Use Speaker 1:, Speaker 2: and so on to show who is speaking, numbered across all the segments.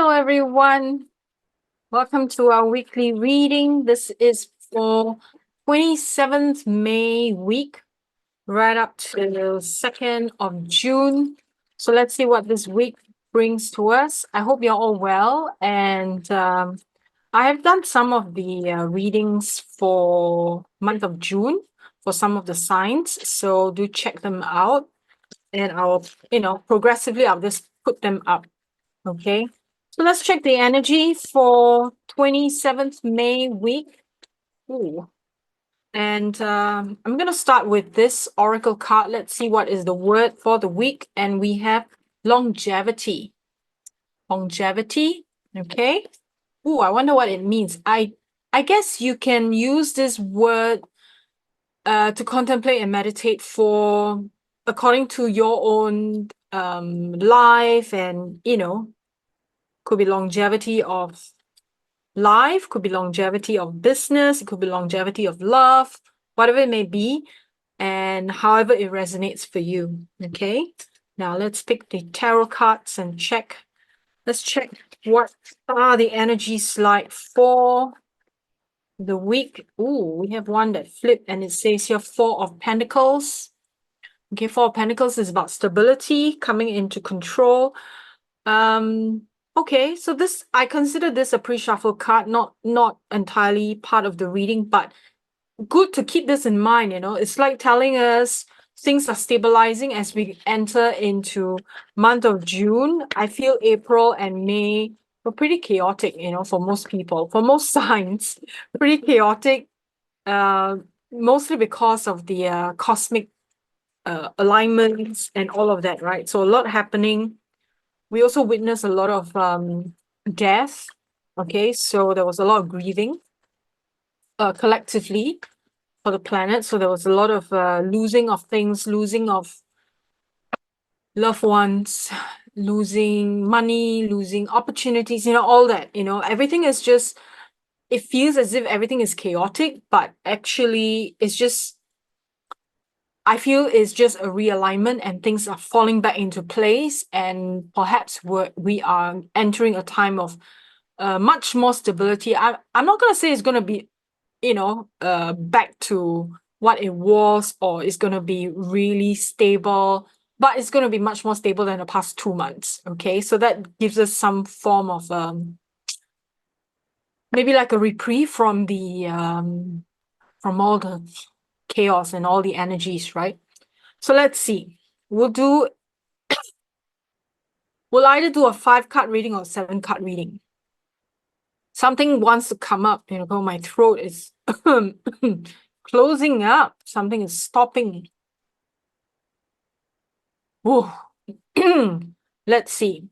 Speaker 1: Hello, everyone. Welcome to our weekly reading. This is for 27th May week, right up to the 2nd of June. So let's see what this week brings to us. I hope you're all well. And I have done some of the readings for month of June for some of the signs. So do check them out. And I'll, progressively, I'll just put them up. Okay. So let's check the energy for 27th May week. Ooh. And I'm going to start with this oracle card. Let's see what is the word for the week. And we have longevity. Longevity. Okay. Ooh, I wonder what it means. I guess you can use this word to contemplate and meditate for according to your own life and, could be longevity of life, could be longevity of business, it could be longevity of love, whatever it may be, and however it resonates for you. Okay. Now let's pick the tarot cards and check. Let's check what are the energies like for the week. Ooh, we have one that flipped and it says here Four of Pentacles. Okay, Four of Pentacles is about stability, coming into control. Okay, so this, I consider this a pre-shuffle card, not entirely part of the reading, but good to keep this in mind, It's like telling us things are stabilizing as we enter into month of June. I feel April and May were pretty chaotic, for most people, for most signs, pretty chaotic, mostly because of the cosmic alignments and all of that, right? So a lot happening. We also witnessed a lot of death. Okay, so there was a lot of grieving collectively for the planet. So there was a lot of losing of things, losing of loved ones, losing money, losing opportunities, all that, everything is just, it feels as if everything is chaotic, but actually it's just, I feel it's just a realignment and things are falling back into place, and perhaps we are entering a time of much more stability. I'm not going to say it's going to be, back to what it was, or it's going to be really stable, but it's going to be much more stable than the past 2 months. Okay, so that gives us some form of maybe like a reprieve from the from all the chaos and all the energies, right? So let's see. We'll either do a 5-card reading or 7-card reading. Something wants to come up, my throat is closing up. Something is stopping. Ooh. Let's see.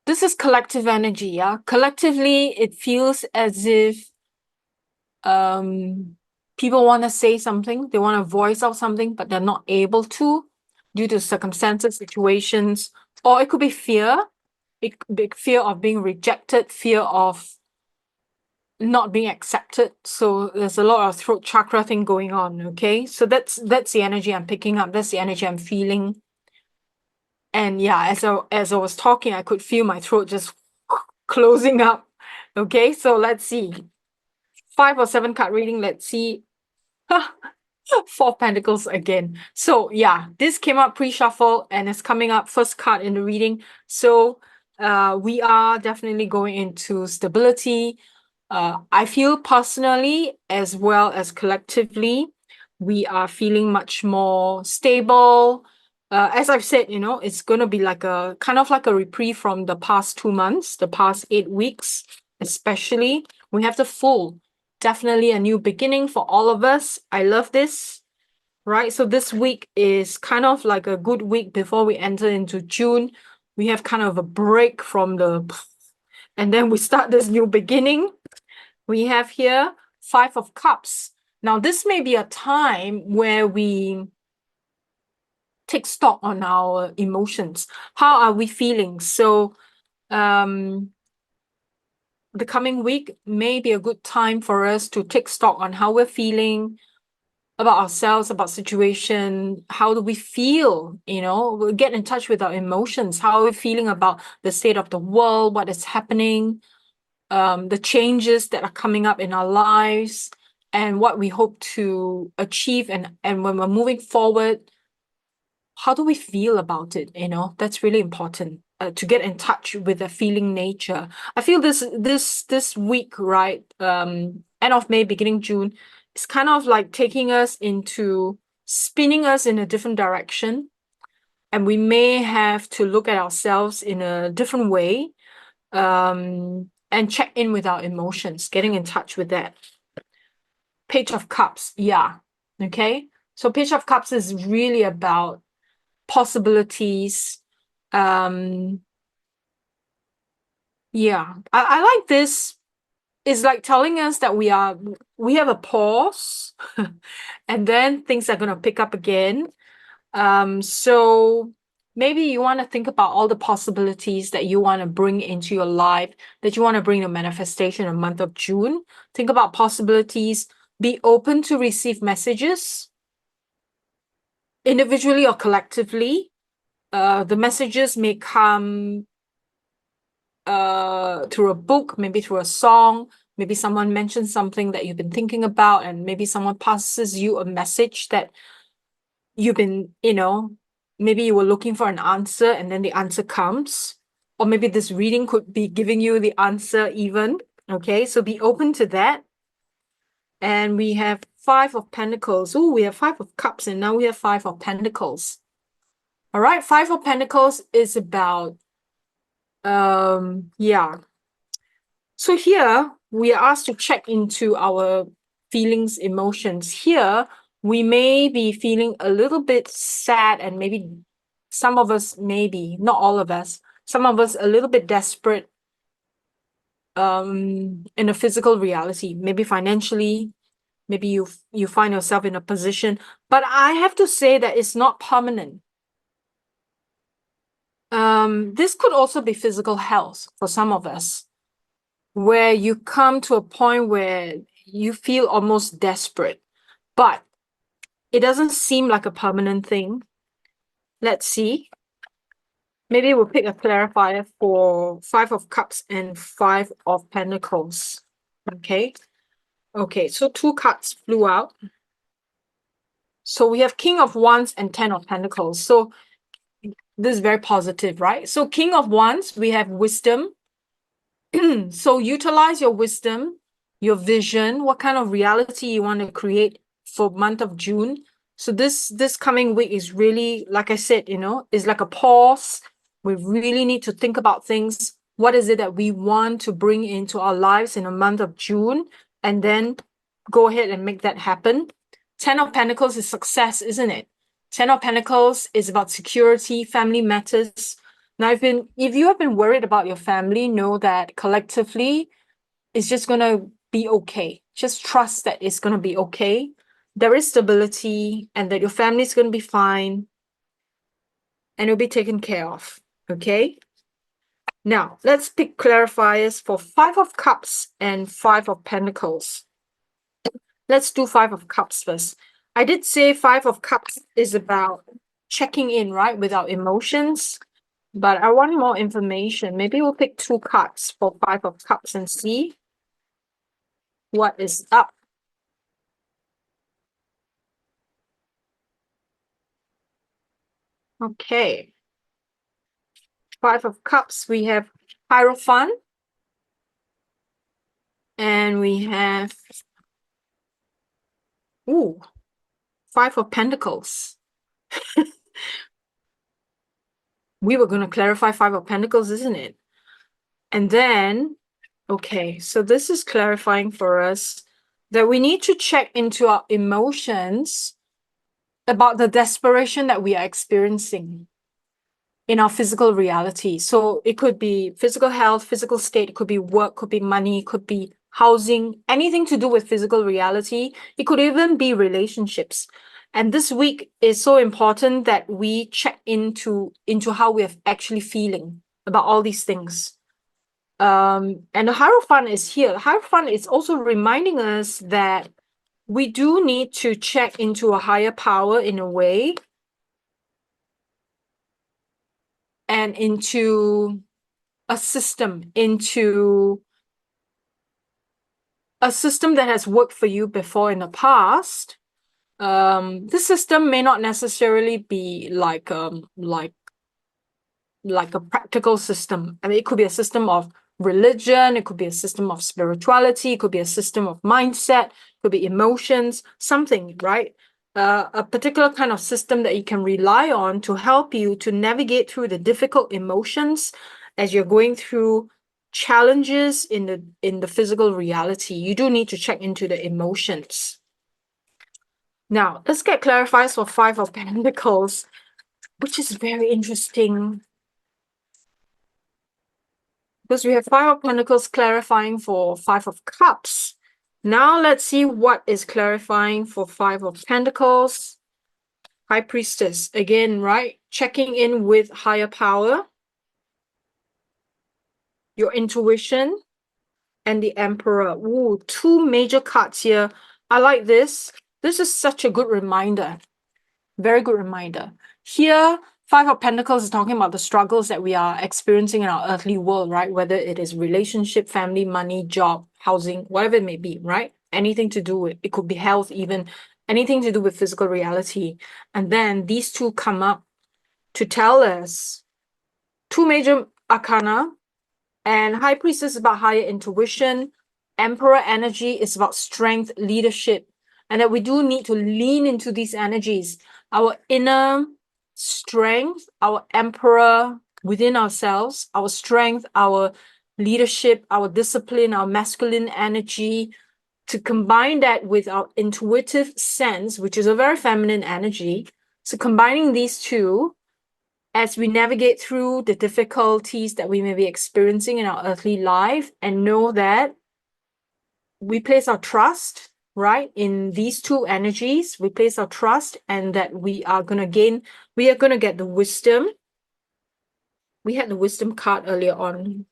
Speaker 1: This is collective energy, yeah. Collectively, it feels as if people want to say something, they want to voice out something, but they're not able to due to circumstances, situations, or it could be fear. It could be fear of being rejected, fear of not being accepted. So there's a lot of throat chakra thing going on. Okay, so that's the energy I'm picking up. That's the energy I'm feeling. And yeah, as I was talking, I could feel my throat just closing up. Okay, so let's see. 5 or 7 card reading. Let's see. Four of Pentacles again. So yeah, this came up pre-shuffle and it's coming up first card in the reading. So we are definitely going into stability. I feel personally as well as collectively, we are feeling much more stable. As I've said, it's going to be like a kind of like a reprieve from the past 2 months, the past 8 weeks, especially. We have the full, definitely a new beginning for all of us. I love this, right? So this week is kind of like a good week before we enter into June. We have kind of a break from and then we start this new beginning. We have here 5 of Cups. Now, this may be a time where we take stock on our emotions. How are we feeling? So, the coming week may be a good time for us to take stock on how we're feeling, about ourselves, about situation. How do we feel? We'll get in touch with our emotions. How are we feeling about the state of the world, what is happening, the changes that are coming up in our lives, and what we hope to achieve. And when we're moving forward, how do we feel about it? That's really important, to get in touch with the feeling nature. I feel this week, right? End of May, beginning June, it's kind of like spinning us in a different direction. And we may have to look at ourselves in a different way, and check in with our emotions, getting in touch with that. Page of Cups, yeah. Okay. So Page of Cups is really about possibilities. Yeah, I like this. It's like telling us that we have a pause, and then things are gonna pick up again. So maybe you want to think about all the possibilities that you want to bring into your life, that you want to bring to manifestation in the month of June. Think about possibilities. Be open to receive messages, individually or collectively. The messages may come through a book, maybe through a song, maybe someone mentions something that you've been thinking about, and maybe someone passes you a message that you've been, maybe you were looking for an answer and then the answer comes. Or maybe this reading could be giving you the answer even. Okay, so be open to that. And we have Five of Pentacles. Oh, we have Five of Cups, and now we have Five of Pentacles. All right, Five of Pentacles is about, yeah. So here we are asked to check into our feelings, emotions. Here we may be feeling a little bit sad, and maybe some of us, maybe not all of us, some of us a little bit desperate in a physical reality, maybe financially, maybe you find yourself in a position, but I have to say that it's not permanent. This could also be physical health for some of us, where you come to a point where you feel almost desperate, but it doesn't seem like a permanent thing. Let's see. Maybe we'll pick a clarifier for Five of Cups and Five of Pentacles. Okay. Okay, so two cards flew out. So we have King of Wands and Ten of Pentacles. So this is very positive, right? So King of Wands, we have wisdom. So utilize your wisdom, your vision, what kind of reality you want to create for month of June. So this coming week is really, like I said, is like a pause. We really need to think about things. What is it that we want to bring into our lives in a month of June? And then go ahead and make that happen. Ten of Pentacles is success, isn't it? Ten of Pentacles is about security, family matters. Now, if you have been worried about your family, know that collectively, it's just going to be okay. Just trust that it's going to be okay. There is stability, and that your family is going to be fine, and it'll be taken care of. Okay? Now, let's pick clarifiers for Five of Cups and Five of Pentacles. Let's do Five of Cups first. I did say Five of Cups is about checking in, right, with our emotions. But I want more information. Maybe we'll pick two cards for Five of Cups and see what is up. Okay. Five of Cups, we have Hierophant. And we have, ooh, Five of Pentacles. We were going to clarify Five of Pentacles, isn't it? And then, okay, so this is clarifying for us that we need to check into our emotions about the desperation that we are experiencing in our physical reality. So it could be physical health, physical state, it could be work, could be money, could be housing, anything to do with physical reality. It could even be relationships. And this week is so important that we check into how we're actually feeling about all these things. And the Hierophant is here. The Hierophant is also reminding us that we do need to check into a higher power in a way, and into a system, that has worked for you before in the past. This system may not necessarily be like a practical system. I mean, it could be a system of religion, it could be a system of spirituality, it could be a system of mindset, it could be emotions, something, right? A particular kind of system that you can rely on to help you to navigate through the difficult emotions as you're going through challenges in the physical reality. You do need to check into the emotions. Now, let's get clarified for Five of Pentacles, which is very interesting because we have Five of Pentacles clarifying for Five of Cups. Now let's see what is clarifying for Five of Pentacles. High Priestess, again, right? Checking in with higher power, your intuition, and the Emperor. Ooh, two major cards here. I like this. This is such a good reminder. Very good reminder. Here, Five of Pentacles is talking about the struggles that we are experiencing in our earthly world, right? Whether it is relationship, family, money, job, housing, whatever it may be, right? Anything to do with, it could be health, even anything to do with physical reality. And then these two come up to tell us two major arcana, and High Priestess is about higher intuition. Emperor energy is about strength, leadership, and that we do need to lean into these energies. Our inner strength, our emperor within ourselves, our strength, our leadership, our discipline, our masculine energy, to combine that with our intuitive sense, which is a very feminine energy. So combining these two as we navigate through the difficulties that we may be experiencing in our earthly life, and know that we place our trust, right, in these two energies. We place our trust, and that we are going to get the wisdom. We had the wisdom card earlier on.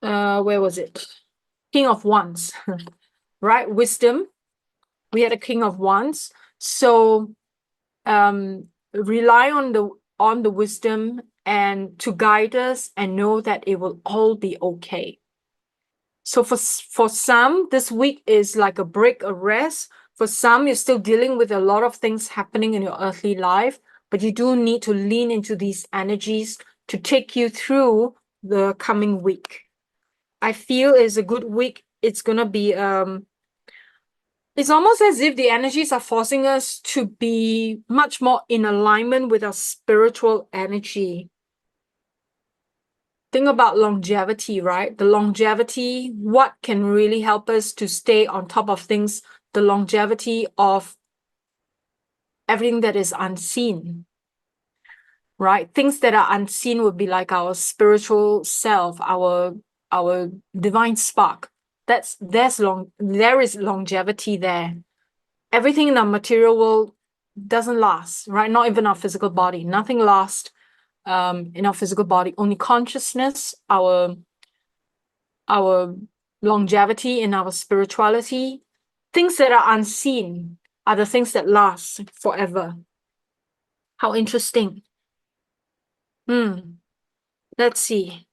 Speaker 1: Where was it? King of Wands, right? Wisdom. We had a King of Wands. So rely on the wisdom and to guide us, and know that it will all be okay. So for some, this week is like a break, a rest. For some, you're still dealing with a lot of things happening in your earthly life, but you do need to lean into these energies to take you through the coming week. I feel it's a good week. It's gonna be it's almost as if the energies are forcing us to be much more in alignment with our spiritual energy. Think about longevity, right? The longevity, what can really help us to stay on top of things, the longevity of everything that is unseen, right? Things that are unseen would be like our spiritual self, our divine spark. There is longevity there. Everything in our material world doesn't last, right? Not even our physical body. Nothing lasts in our physical body. Only consciousness, our longevity in our spirituality, things that are unseen are the things that last forever. How interesting. Let's see.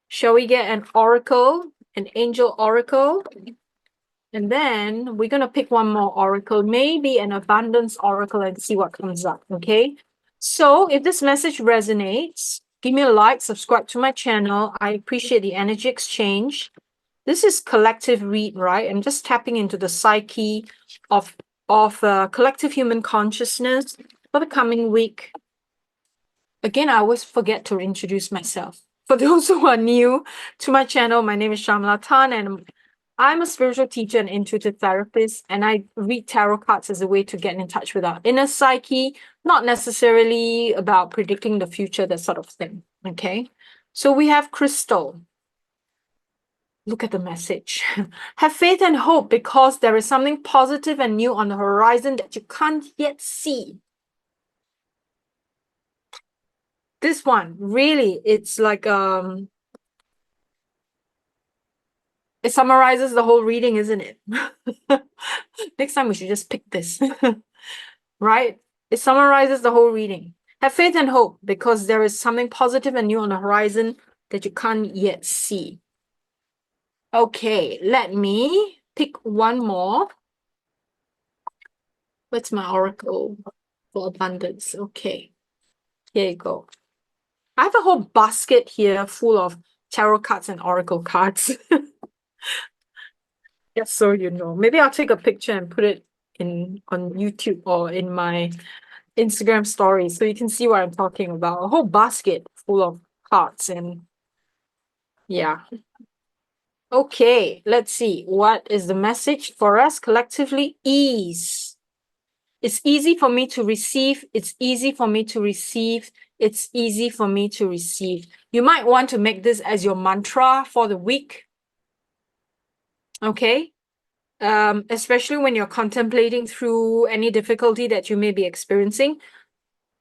Speaker 1: Shall we get an oracle, an angel oracle? And then we're going to pick one more oracle, maybe an abundance oracle, and see what comes up, okay? So if this message resonates, give me a like, subscribe to my channel. I appreciate the energy exchange. This is collective read, right? I'm just tapping into the psyche of collective human consciousness for the coming week. Again, I always forget to introduce myself. For those who are new to my channel, my name is Shamla Tan, and I'm a spiritual teacher and intuitive therapist, and I read tarot cards as a way to get in touch with our inner psyche, not necessarily about predicting the future, that sort of thing, okay? So we have Crystal. Look at the message. Have faith and hope, because there is something positive and new on the horizon that you can't yet see. This one, really, it's like It summarizes the whole reading, isn't it? Next time we should just pick this, right? It summarizes the whole reading. Have faith and hope because there is something positive and new on the horizon that you can't yet see. Okay, let me pick one more. What's my oracle for abundance? Okay, here you go. I have a whole basket here full of tarot cards and oracle cards. Just so you know. Maybe I'll take a picture and put it in on YouTube or in my Instagram story so you can see what I'm talking about. A whole basket full of cards and yeah. Okay, let's see. What is the message for us collectively? Ease. It's easy for me to receive. It's easy for me to receive. It's easy for me to receive. You might want to make this as your mantra for the week. Okay. Especially when you're contemplating through any difficulty that you may be experiencing,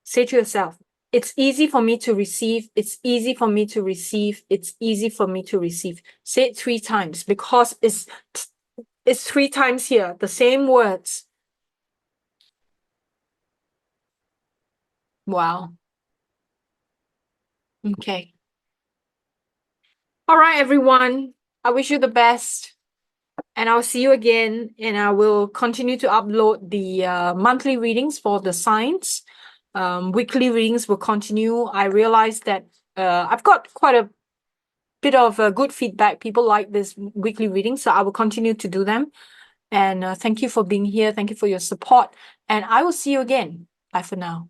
Speaker 1: say to yourself, it's easy for me to receive. It's easy for me to receive. It's easy for me to receive. Say it 3 times because it's 3 times here, the same words. Wow. Okay. All right, everyone. I wish you the best. And I'll see you again. And I will continue to upload the monthly readings for the signs. Weekly readings will continue. I realized that I've got quite a bit of good feedback. People like this weekly reading, so I will continue to do them. And thank you for being here. Thank you for your support. And I will see you again. Bye for now.